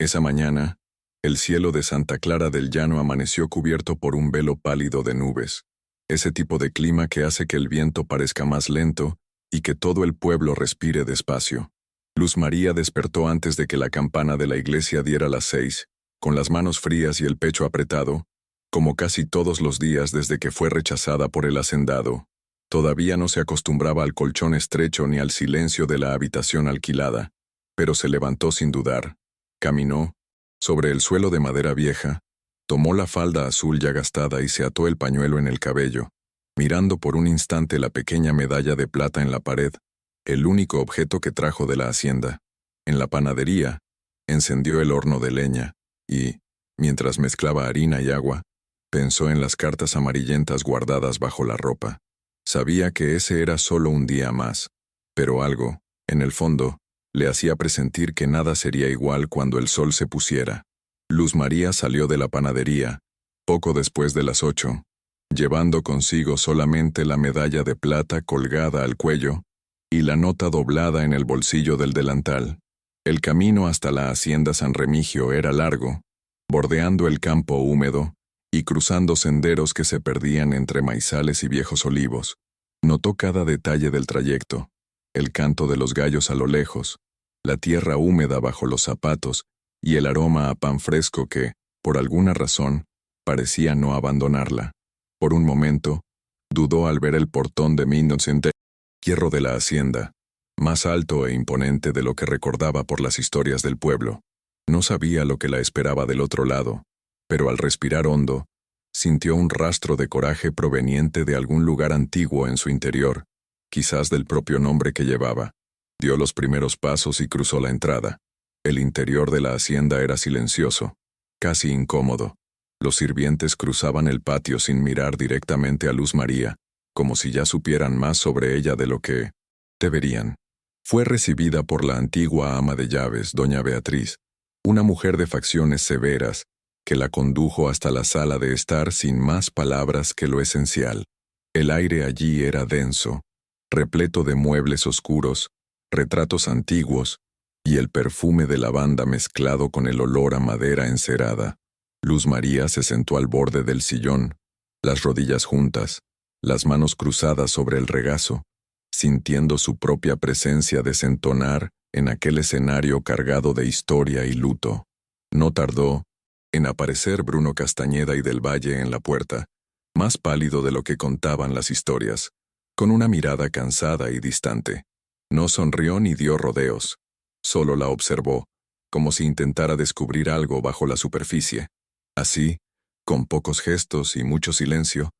Esa mañana, el cielo de Santa Clara del Llano amaneció cubierto por un velo pálido de nubes, ese tipo de clima que hace que el viento parezca más lento y que todo el pueblo respire despacio. Luz María despertó antes de que la campana de la iglesia diera las 6, con las manos frías y el pecho apretado, como casi todos los días desde que fue rechazada por el hacendado. Todavía no se acostumbraba al colchón estrecho ni al silencio de la habitación alquilada, pero se levantó sin dudar. Caminó sobre el suelo de madera vieja, tomó la falda azul ya gastada y se ató el pañuelo en el cabello, mirando por un instante la pequeña medalla de plata en la pared, el único objeto que trajo de la hacienda. En la panadería, encendió el horno de leña y, mientras mezclaba harina y agua, pensó en las cartas amarillentas guardadas bajo la ropa. Sabía que ese era solo un día más, pero algo, en el fondo, le hacía presentir que nada sería igual cuando el sol se pusiera. Luz María salió de la panadería, poco después de las 8, llevando consigo solamente la medalla de plata colgada al cuello y la nota doblada en el bolsillo del delantal. El camino hasta la hacienda San Remigio era largo, bordeando el campo húmedo y cruzando senderos que se perdían entre maizales y viejos olivos. Notó cada detalle del trayecto, el canto de los gallos a lo lejos, la tierra húmeda bajo los zapatos y el aroma a pan fresco que, por alguna razón, parecía no abandonarla. Por un momento, dudó al ver el portón de Mindocente, hierro de la hacienda, más alto e imponente de lo que recordaba por las historias del pueblo. No sabía lo que la esperaba del otro lado, pero al respirar hondo, sintió un rastro de coraje proveniente de algún lugar antiguo en su interior, quizás del propio nombre que llevaba. Dio los primeros pasos y cruzó la entrada. El interior de la hacienda era silencioso, casi incómodo. Los sirvientes cruzaban el patio sin mirar directamente a Luz María, como si ya supieran más sobre ella de lo que deberían. Fue recibida por la antigua ama de llaves, doña Beatriz, una mujer de facciones severas, que la condujo hasta la sala de estar sin más palabras que lo esencial. El aire allí era denso, repleto de muebles oscuros, retratos antiguos y el perfume de lavanda mezclado con el olor a madera encerada. Luz María se sentó al borde del sillón, las rodillas juntas, las manos cruzadas sobre el regazo, sintiendo su propia presencia desentonar en aquel escenario cargado de historia y luto. No tardó en aparecer Bruno Castañeda y del Valle en la puerta, más pálido de lo que contaban las historias, con una mirada cansada y distante. No sonrió ni dio rodeos, solo la observó, como si intentara descubrir algo bajo la superficie. Así, con pocos gestos y mucho silencio,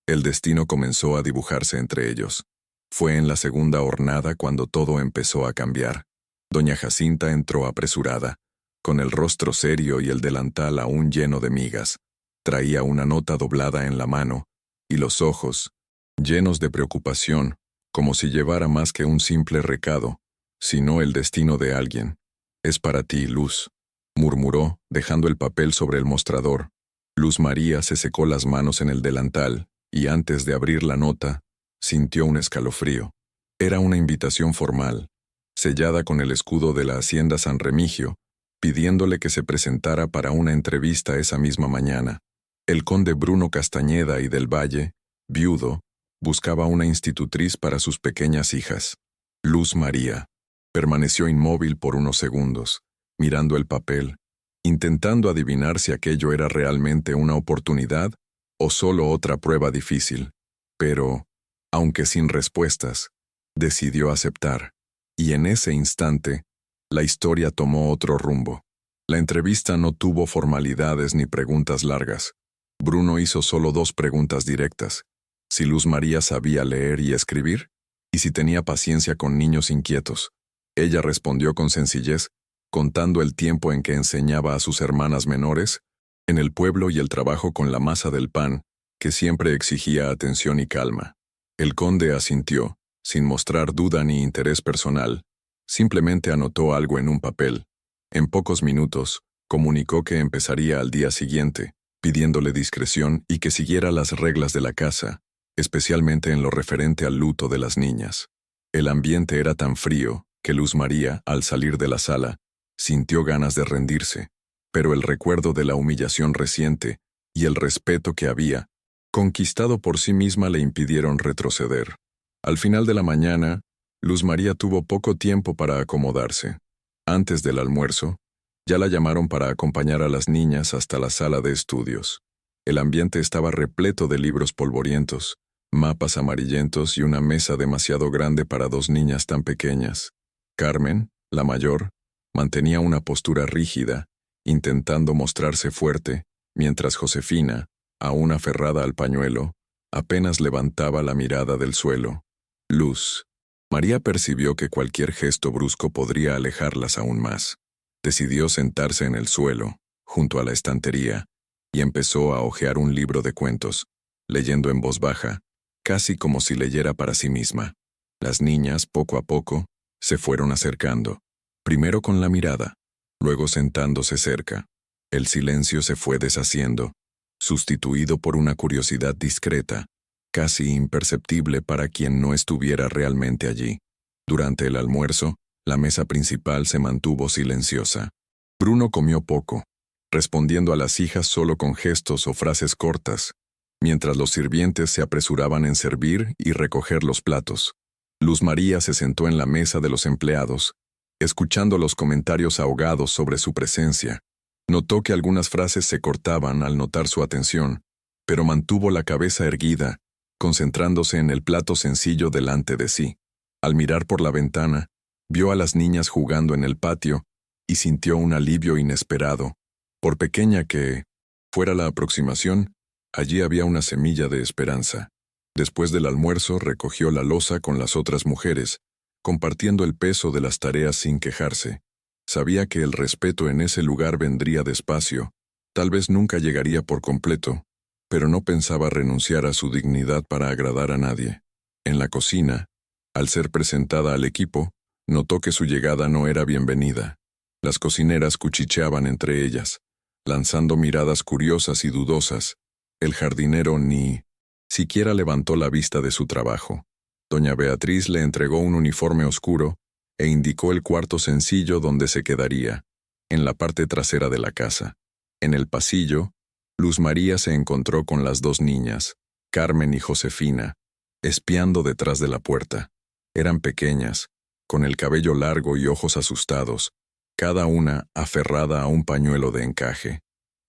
el destino comenzó a dibujarse entre ellos. Fue en la segunda hornada cuando todo empezó a cambiar. Doña Jacinta entró apresurada, con el rostro serio y el delantal aún lleno de migas. Traía una nota doblada en la mano, y los ojos, llenos de preocupación, como si llevara más que un simple recado, sino el destino de alguien. «Es para ti, Luz», murmuró, dejando el papel sobre el mostrador. Luz María se secó las manos en el delantal, y antes de abrir la nota, sintió un escalofrío. Era una invitación formal, sellada con el escudo de la hacienda San Remigio, pidiéndole que se presentara para una entrevista esa misma mañana. El conde Bruno Castañeda y del Valle, viudo, buscaba una institutriz para sus pequeñas hijas. Luz María permaneció inmóvil por unos segundos, mirando el papel, intentando adivinar si aquello era realmente una oportunidad o solo otra prueba difícil. Pero, aunque sin respuestas, decidió aceptar, y en ese instante, la historia tomó otro rumbo. La entrevista no tuvo formalidades ni preguntas largas. Bruno hizo solo 2 preguntas directas: si Luz María sabía leer y escribir, y si tenía paciencia con niños inquietos. Ella respondió con sencillez, contando el tiempo en que enseñaba a sus hermanas menores, en el pueblo y el trabajo con la masa del pan, que siempre exigía atención y calma. El conde asintió, sin mostrar duda ni interés personal. Simplemente anotó algo en un papel. En pocos minutos, comunicó que empezaría al día siguiente, pidiéndole discreción y que siguiera las reglas de la casa, especialmente en lo referente al luto de las niñas. El ambiente era tan frío que Luz María, al salir de la sala, sintió ganas de rendirse. pero el recuerdo de la humillación reciente y el respeto que había conquistado por sí misma le impidieron retroceder. Al final de la mañana, Luz María tuvo poco tiempo para acomodarse. Antes del almuerzo, ya la llamaron para acompañar a las niñas hasta la sala de estudios. El ambiente estaba repleto de libros polvorientos, mapas amarillentos y una mesa demasiado grande para dos niñas tan pequeñas. Carmen, la mayor, mantenía una postura rígida, intentando mostrarse fuerte, mientras Josefina, aún aferrada al pañuelo, apenas levantaba la mirada del suelo. Luz. María percibió que cualquier gesto brusco podría alejarlas aún más. Decidió sentarse en el suelo, junto a la estantería, y empezó a hojear un libro de cuentos, leyendo en voz baja, casi como si leyera para sí misma. Las niñas, poco a poco, se fueron acercando, primero con la mirada, luego sentándose cerca. El silencio se fue deshaciendo, sustituido por una curiosidad discreta, casi imperceptible para quien no estuviera realmente allí. Durante el almuerzo, la mesa principal se mantuvo silenciosa. Bruno comió poco, respondiendo a las hijas solo con gestos o frases cortas, mientras los sirvientes se apresuraban en servir y recoger los platos. Luz María se sentó en la mesa de los empleados, escuchando los comentarios ahogados sobre su presencia. Notó que algunas frases se cortaban al notar su atención, pero mantuvo la cabeza erguida, concentrándose en el plato sencillo delante de sí. Al mirar por la ventana, vio a las niñas jugando en el patio y sintió un alivio inesperado. Por pequeña que fuera la aproximación, allí había una semilla de esperanza. Después del almuerzo recogió la loza con las otras mujeres, compartiendo el peso de las tareas sin quejarse. Sabía que el respeto en ese lugar vendría despacio, tal vez nunca llegaría por completo, pero no pensaba renunciar a su dignidad para agradar a nadie. En la cocina, al ser presentada al equipo, notó que su llegada no era bienvenida. Las cocineras cuchicheaban entre ellas, lanzando miradas curiosas y dudosas. El jardinero ni siquiera levantó la vista de su trabajo. Doña Beatriz le entregó un uniforme oscuro e indicó el cuarto sencillo donde se quedaría, en la parte trasera de la casa. En el pasillo, Luz María se encontró con las dos niñas, Carmen y Josefina, espiando detrás de la puerta. Eran pequeñas, con el cabello largo y ojos asustados, cada una aferrada a un pañuelo de encaje.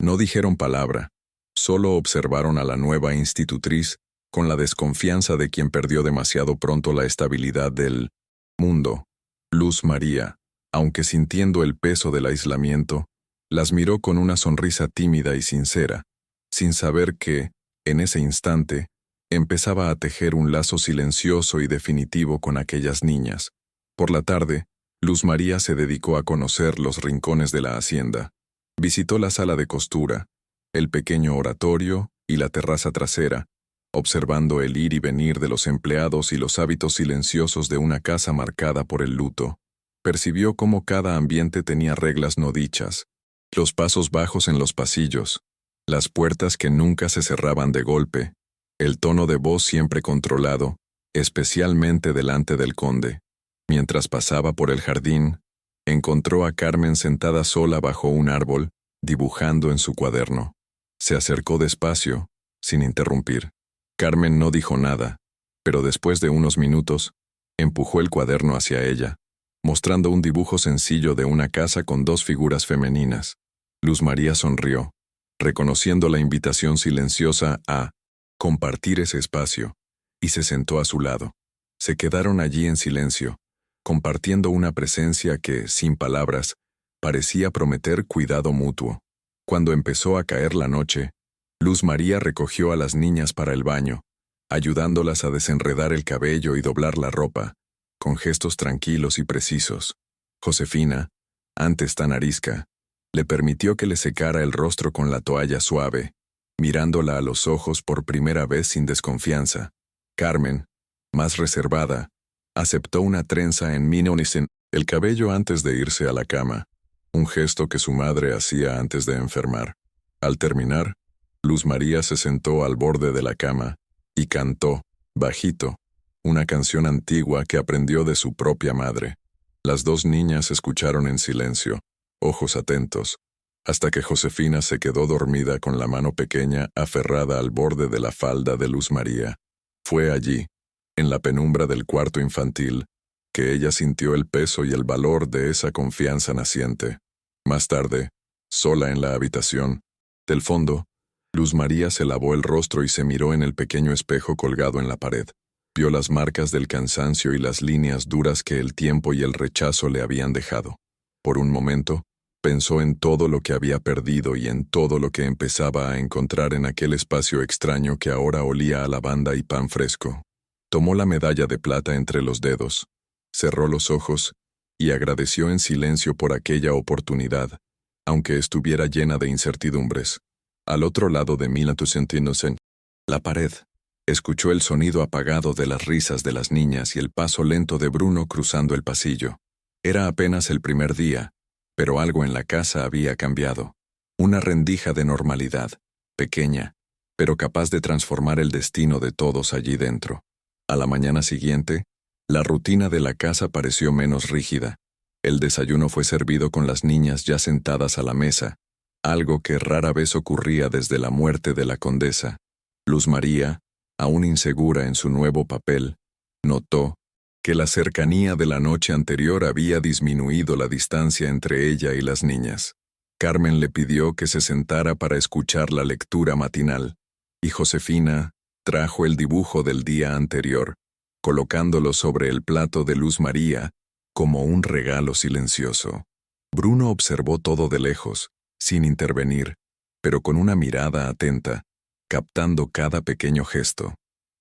No dijeron palabra, solo observaron a la nueva institutriz con la desconfianza de quien perdió demasiado pronto la estabilidad del mundo. Luz María, aunque sintiendo el peso del aislamiento, las miró con una sonrisa tímida y sincera, sin saber que, en ese instante, empezaba a tejer un lazo silencioso y definitivo con aquellas niñas. Por la tarde, Luz María se dedicó a conocer los rincones de la hacienda. Visitó la sala de costura, el pequeño oratorio y la terraza trasera, observando el ir y venir de los empleados y los hábitos silenciosos de una casa marcada por el luto. Percibió cómo cada ambiente tenía reglas no dichas, los pasos bajos en los pasillos, las puertas que nunca se cerraban de golpe, el tono de voz siempre controlado, especialmente delante del conde. Mientras pasaba por el jardín, encontró a Carmen sentada sola bajo un árbol, dibujando en su cuaderno. Se acercó despacio, sin interrumpir. Carmen no dijo nada, pero después de unos minutos, empujó el cuaderno hacia ella, mostrando un dibujo sencillo de una casa con dos figuras femeninas. Luz María sonrió, reconociendo la invitación silenciosa a compartir ese espacio, y se sentó a su lado. Se quedaron allí en silencio, compartiendo una presencia que, sin palabras, parecía prometer cuidado mutuo. Cuando empezó a caer la noche, Luz María recogió a las niñas para el baño, ayudándolas a desenredar el cabello y doblar la ropa, con gestos tranquilos y precisos. Josefina, antes tan arisca, le permitió que le secara el rostro con la toalla suave, mirándola a los ojos por primera vez sin desconfianza. Carmen, más reservada, aceptó una trenza en Minonicen el cabello antes de irse a la cama, un gesto que su madre hacía antes de enfermar. Al terminar, Luz María se sentó al borde de la cama y cantó, bajito, una canción antigua que aprendió de su propia madre. Las dos niñas escucharon en silencio, ojos atentos. hasta que Josefina se quedó dormida con la mano pequeña aferrada al borde de la falda de Luz María. Fue allí, en la penumbra del cuarto infantil, que ella sintió el peso y el valor de esa confianza naciente. Más tarde, sola en la habitación, del fondo, Luz María se lavó el rostro y se miró en el pequeño espejo colgado en la pared. Vio las marcas del cansancio y las líneas duras que el tiempo y el rechazo le habían dejado. Por un momento, pensó en todo lo que había perdido y en todo lo que empezaba a encontrar en aquel espacio extraño que ahora olía a lavanda y pan fresco. Tomó la medalla de plata entre los dedos, cerró los ojos y agradeció en silencio por aquella oportunidad, aunque estuviera llena de incertidumbres. Al otro lado de 1800, la pared, escuchó el sonido apagado de las risas de las niñas y el paso lento de Bruno cruzando el pasillo. Era apenas el primer día, pero algo en la casa había cambiado. Una rendija de normalidad, pequeña, pero capaz de transformar el destino de todos allí dentro. A la mañana siguiente, la rutina de la casa pareció menos rígida. El desayuno fue servido con las niñas ya sentadas a la mesa, algo que rara vez ocurría desde la muerte de la condesa. Luz María, aún insegura en su nuevo papel, notó que la cercanía de la noche anterior había disminuido la distancia entre ella y las niñas. Carmen le pidió que se sentara para escuchar la lectura matinal, y Josefina trajo el dibujo del día anterior, colocándolo sobre el plato de Luz María como un regalo silencioso. Bruno observó todo de lejos, sin intervenir, pero con una mirada atenta, captando cada pequeño gesto.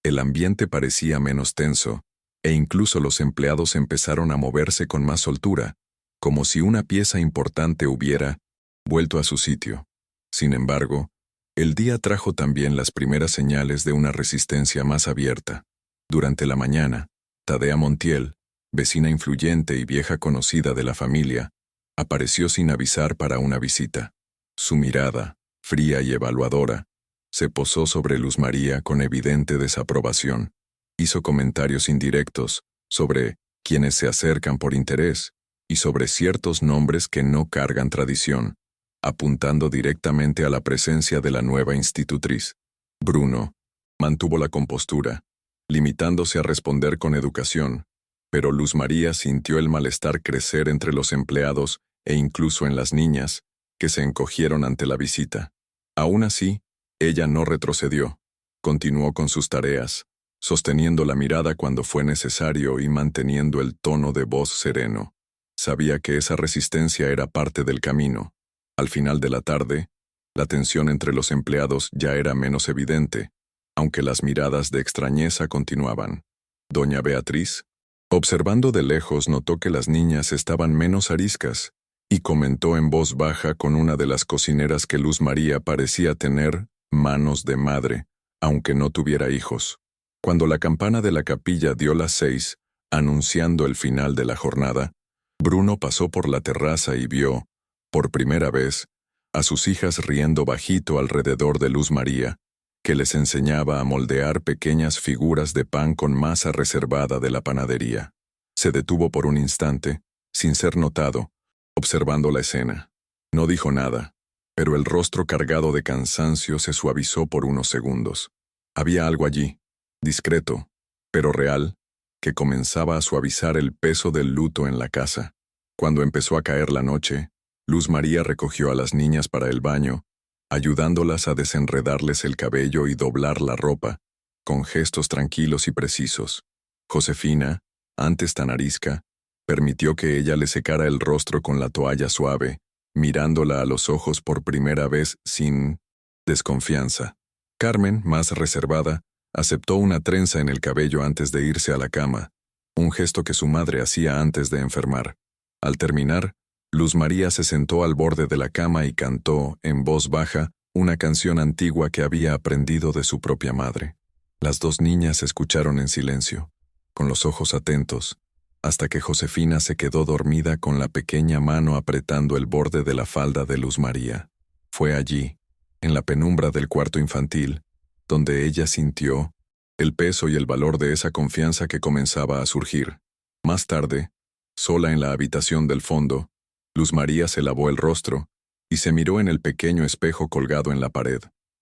El ambiente parecía menos tenso, e incluso los empleados empezaron a moverse con más soltura, como si una pieza importante hubiera vuelto a su sitio. Sin embargo, el día trajo también las primeras señales de una resistencia más abierta. Durante la mañana, Tadea Montiel, vecina influyente y vieja conocida de la familia, apareció sin avisar para una visita. Su mirada, fría y evaluadora, se posó sobre Luz María con evidente desaprobación. Hizo comentarios indirectos sobre quienes se acercan por interés y sobre ciertos nombres que no cargan tradición, apuntando directamente a la presencia de la nueva institutriz. Bruno mantuvo la compostura, limitándose a responder con educación, pero Luz María sintió el malestar crecer entre los empleados e incluso en las niñas, que se encogieron ante la visita. Aún así, ella no retrocedió. Continuó con sus tareas, sosteniendo la mirada cuando fue necesario y manteniendo el tono de voz sereno. Sabía que esa resistencia era parte del camino. Al final de la tarde, la tensión entre los empleados ya era menos evidente, aunque las miradas de extrañeza continuaban. Doña Beatriz, observando de lejos, notó que las niñas estaban menos ariscas, y comentó en voz baja con una de las cocineras que Luz María parecía tener manos de madre, aunque no tuviera hijos. Cuando la campana de la capilla dio las 6, anunciando el final de la jornada, Bruno pasó por la terraza y vio, por primera vez, a sus hijas riendo bajito alrededor de Luz María, que les enseñaba a moldear pequeñas figuras de pan con masa reservada de la panadería. Se detuvo por un instante, sin ser notado, observando la escena. No dijo nada, pero el rostro cargado de cansancio se suavizó por unos segundos. Había algo allí, discreto, pero real, que comenzaba a suavizar el peso del luto en la casa. Cuando empezó a caer la noche, Luz María recogió a las niñas para el baño, ayudándolas a desenredarles el cabello y doblar la ropa, con gestos tranquilos y precisos. Josefina, antes tan arisca, permitió que ella le secara el rostro con la toalla suave, mirándola a los ojos por primera vez sin desconfianza. Carmen, más reservada, aceptó una trenza en el cabello antes de irse a la cama, un gesto que su madre hacía antes de enfermar. Al terminar, Luz María se sentó al borde de la cama y cantó, en voz baja, una canción antigua que había aprendido de su propia madre. Las dos niñas escucharon en silencio, con los ojos atentos, hasta que Josefina se quedó dormida con la pequeña mano apretando el borde de la falda de Luz María. Fue allí, en la penumbra del cuarto infantil, donde ella sintió el peso y el valor de esa confianza que comenzaba a surgir. Más tarde, sola en la habitación del fondo, Luz María se lavó el rostro y se miró en el pequeño espejo colgado en la pared.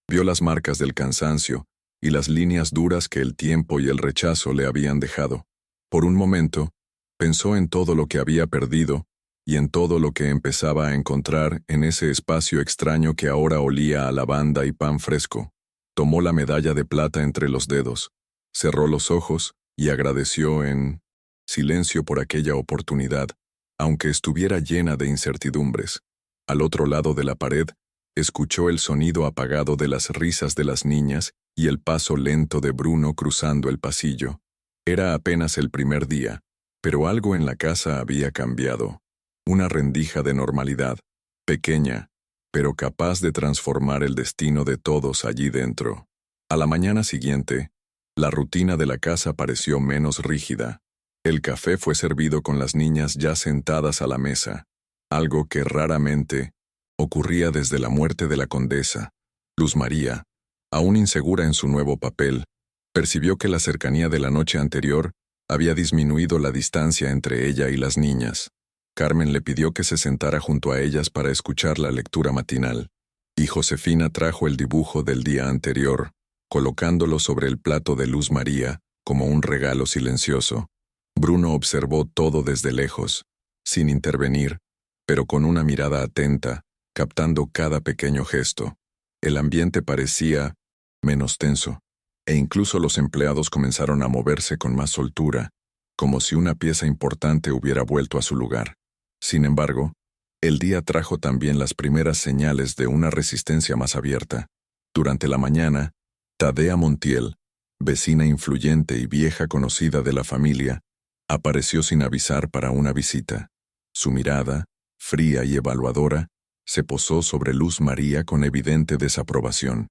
Vio las marcas del cansancio y las líneas duras que el tiempo y el rechazo le habían dejado. Por un momento, pensó en todo lo que había perdido y en todo lo que empezaba a encontrar en ese espacio extraño que ahora olía a lavanda y pan fresco. Tomó la medalla de plata entre los dedos, cerró los ojos y agradeció en silencio por aquella oportunidad, aunque estuviera llena de incertidumbres. Al otro lado de la pared, escuchó el sonido apagado de las risas de las niñas y el paso lento de Bruno cruzando el pasillo. Era apenas el primer día, pero algo en la casa había cambiado. Una rendija de normalidad, pequeña, pero capaz de transformar el destino de todos allí dentro. A la mañana siguiente, la rutina de la casa pareció menos rígida. El café fue servido con las niñas ya sentadas a la mesa, algo que raramente ocurría desde la muerte de la condesa. Luz María, aún insegura en su nuevo papel, percibió que la cercanía de la noche anterior había disminuido la distancia entre ella y las niñas. Carmen le pidió que se sentara junto a ellas para escuchar la lectura matinal, y Josefina trajo el dibujo del día anterior, colocándolo sobre el plato de Luz María como un regalo silencioso. Bruno observó todo desde lejos, sin intervenir, pero con una mirada atenta, captando cada pequeño gesto. El ambiente parecía menos tenso, e incluso los empleados comenzaron a moverse con más soltura, como si una pieza importante hubiera vuelto a su lugar. Sin embargo, el día trajo también las primeras señales de una resistencia más abierta. Durante la mañana, Tadea Montiel, vecina influyente y vieja conocida de la familia, apareció sin avisar para una visita. Su mirada, fría y evaluadora, se posó sobre Luz María con evidente desaprobación.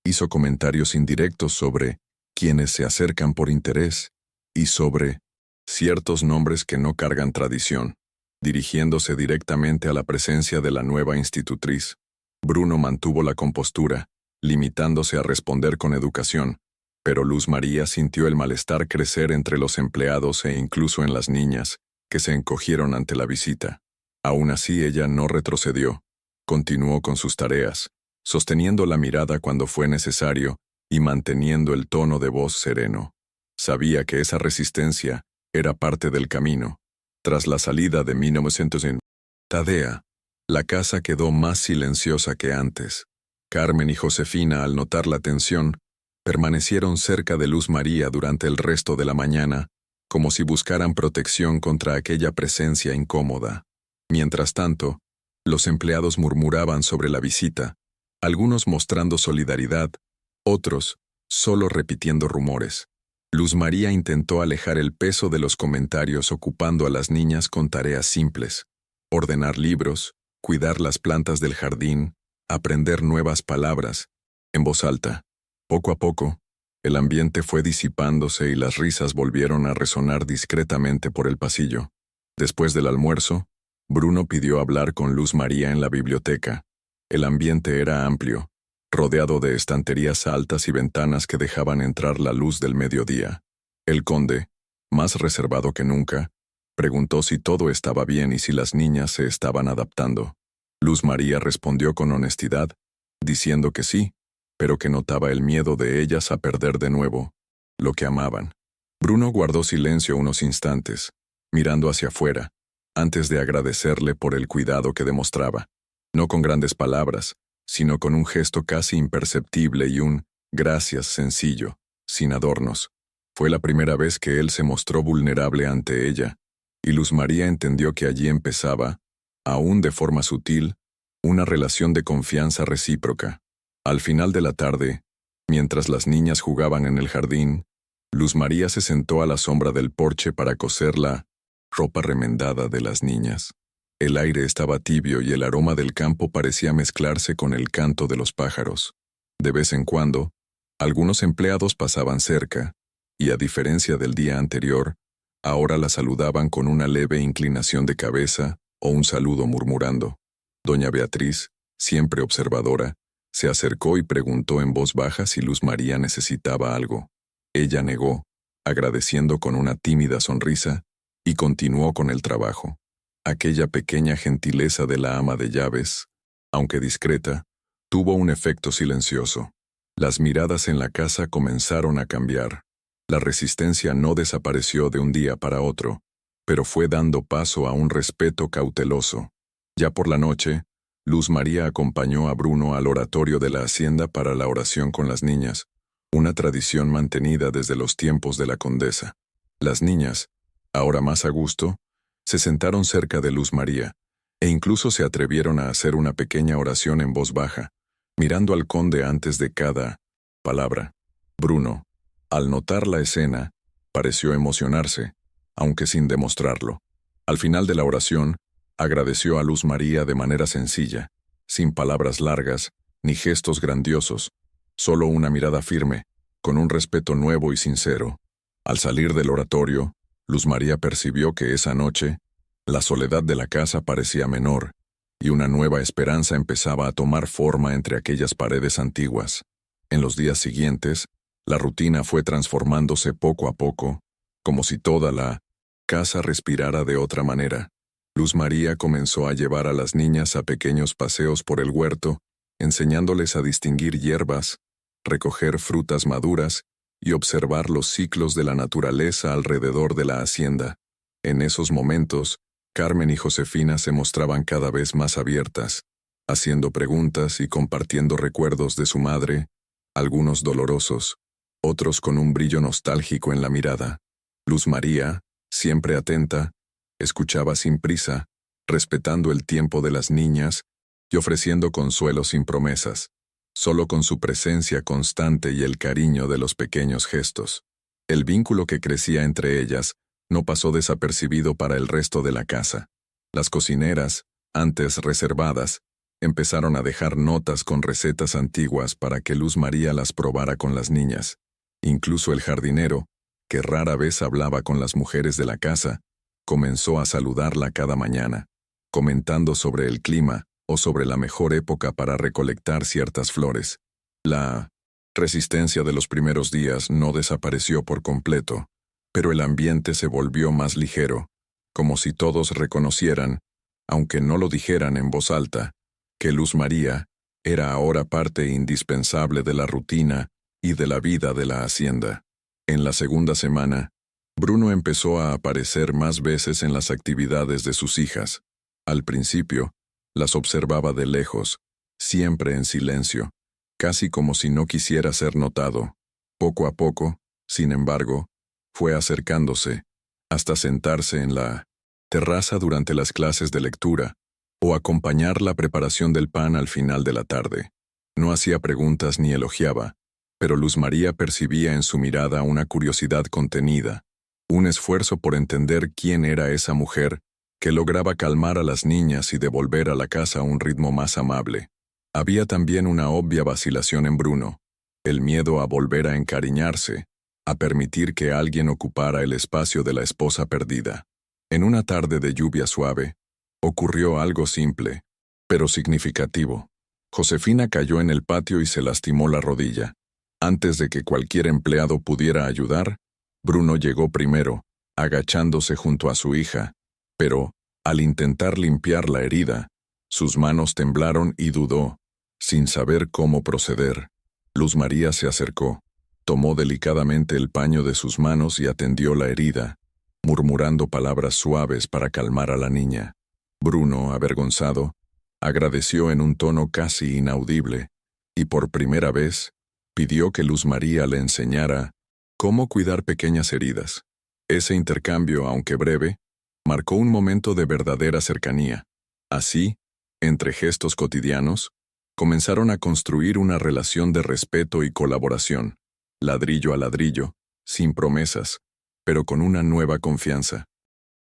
Hizo comentarios indirectos sobre quienes se acercan por interés y sobre ciertos nombres que no cargan tradición, dirigiéndose directamente a la presencia de la nueva institutriz. Bruno mantuvo la compostura, limitándose a responder con educación, pero Luz María sintió el malestar crecer entre los empleados e incluso en las niñas, que se encogieron ante la visita. Aún así ella no retrocedió. Continuó con sus tareas, sosteniendo la mirada cuando fue necesario y manteniendo el tono de voz sereno. Sabía que esa resistencia era parte del camino. Tras la salida de 1900 en Tadea, la casa quedó más silenciosa que antes. Carmen y Josefina, al notar la tensión, permanecieron cerca de Luz María durante el resto de la mañana, como si buscaran protección contra aquella presencia incómoda. Mientras tanto, los empleados murmuraban sobre la visita, algunos mostrando solidaridad, otros solo repitiendo rumores. Luz María intentó alejar el peso de los comentarios ocupando a las niñas con tareas simples: ordenar libros, cuidar las plantas del jardín, aprender nuevas palabras, en voz alta. Poco a poco, el ambiente fue disipándose y las risas volvieron a resonar discretamente por el pasillo. Después del almuerzo, Bruno pidió hablar con Luz María en la biblioteca. El ambiente era amplio, rodeado de estanterías altas y ventanas que dejaban entrar la luz del mediodía. El conde, más reservado que nunca, preguntó si todo estaba bien y si las niñas se estaban adaptando. Luz María respondió con honestidad, diciendo que sí, pero que notaba el miedo de ellas a perder de nuevo lo que amaban. Bruno guardó silencio unos instantes, mirando hacia afuera, antes de agradecerle por el cuidado que demostraba, no con grandes palabras, sino con un gesto casi imperceptible y un gracias sencillo, sin adornos. Fue la primera vez que él se mostró vulnerable ante ella, y Luz María entendió que allí empezaba, aún de forma sutil, una relación de confianza recíproca. Al final de la tarde, mientras las niñas jugaban en el jardín, Luz María se sentó a la sombra del porche para coser la ropa remendada de las niñas. El aire estaba tibio y el aroma del campo parecía mezclarse con el canto de los pájaros. De vez en cuando, algunos empleados pasaban cerca, y a diferencia del día anterior, ahora la saludaban con una leve inclinación de cabeza o un saludo murmurando. Doña Beatriz, siempre observadora, se acercó y preguntó en voz baja si Luz María necesitaba algo. Ella negó, agradeciendo con una tímida sonrisa, y continuó con el trabajo. Aquella pequeña gentileza de la ama de llaves aunque discreta, tuvo un efecto silencioso. Las miradas en la casa comenzaron a cambiar. La resistencia no desapareció de un día para otro, pero fue dando paso a un respeto cauteloso. Ya por la noche, Luz María acompañó a Bruno al oratorio de la hacienda para la oración con las niñas, una tradición mantenida desde los tiempos de la condesa. Las niñas, ahora más a gusto, se sentaron cerca de Luz María, e incluso se atrevieron a hacer una pequeña oración en voz baja, mirando al conde antes de cada palabra. Bruno, al notar la escena, pareció emocionarse, aunque sin demostrarlo. Al final de la oración, agradeció a Luz María de manera sencilla, sin palabras largas, ni gestos grandiosos, solo una mirada firme, con un respeto nuevo y sincero. Al salir del oratorio, Luz María percibió que esa noche, la soledad de la casa parecía menor, y una nueva esperanza empezaba a tomar forma entre aquellas paredes antiguas. En los días siguientes, la rutina fue transformándose poco a poco, como si toda la casa respirara de otra manera. Luz María comenzó a llevar a las niñas a pequeños paseos por el huerto, enseñándoles a distinguir hierbas, recoger frutas maduras y observar los ciclos de la naturaleza alrededor de la hacienda. En esos momentos, Carmen y Josefina se mostraban cada vez más abiertas, haciendo preguntas y compartiendo recuerdos de su madre, algunos dolorosos, otros con un brillo nostálgico en la mirada. Luz María, siempre atenta, escuchaba sin prisa, respetando el tiempo de las niñas y ofreciendo consuelo sin promesas, solo con su presencia constante y el cariño de los pequeños gestos. El vínculo que crecía entre ellas no pasó desapercibido para el resto de la casa. Las cocineras, antes reservadas, empezaron a dejar notas con recetas antiguas para que Luz María las probara con las niñas. Incluso el jardinero, que rara vez hablaba con las mujeres de la casa, comenzó a saludarla cada mañana, comentando sobre el clima o sobre la mejor época para recolectar ciertas flores. La resistencia de los primeros días no desapareció por completo, pero el ambiente se volvió más ligero, como si todos reconocieran, aunque no lo dijeran en voz alta, que Luz María era ahora parte indispensable de la rutina y de la vida de la hacienda. En la segunda semana, Bruno empezó a aparecer más veces en las actividades de sus hijas. Al principio, las observaba de lejos, siempre en silencio, casi como si no quisiera ser notado. Poco a poco, sin embargo, fue acercándose, hasta sentarse en la terraza durante las clases de lectura, o acompañar la preparación del pan al final de la tarde. No hacía preguntas ni elogiaba, pero Luz María percibía en su mirada una curiosidad contenida, un esfuerzo por entender quién era esa mujer que lograba calmar a las niñas y devolver a la casa un ritmo más amable. Había también una obvia vacilación en Bruno, el miedo a volver a encariñarse, a permitir que alguien ocupara el espacio de la esposa perdida. En una tarde de lluvia suave, ocurrió algo simple, pero significativo. Josefina cayó en el patio y se lastimó la rodilla. Antes de que cualquier empleado pudiera ayudar, Bruno llegó primero, agachándose junto a su hija, pero, al intentar limpiar la herida, sus manos temblaron y dudó, sin saber cómo proceder. Luz María se acercó, tomó delicadamente el paño de sus manos y atendió la herida, murmurando palabras suaves para calmar a la niña. Bruno, avergonzado, agradeció en un tono casi inaudible, y por primera vez, pidió que Luz María le enseñara cómo cuidar pequeñas heridas. Ese intercambio, aunque breve, marcó un momento de verdadera cercanía. Así, entre gestos cotidianos, comenzaron a construir una relación de respeto y colaboración, ladrillo a ladrillo, sin promesas, pero con una nueva confianza.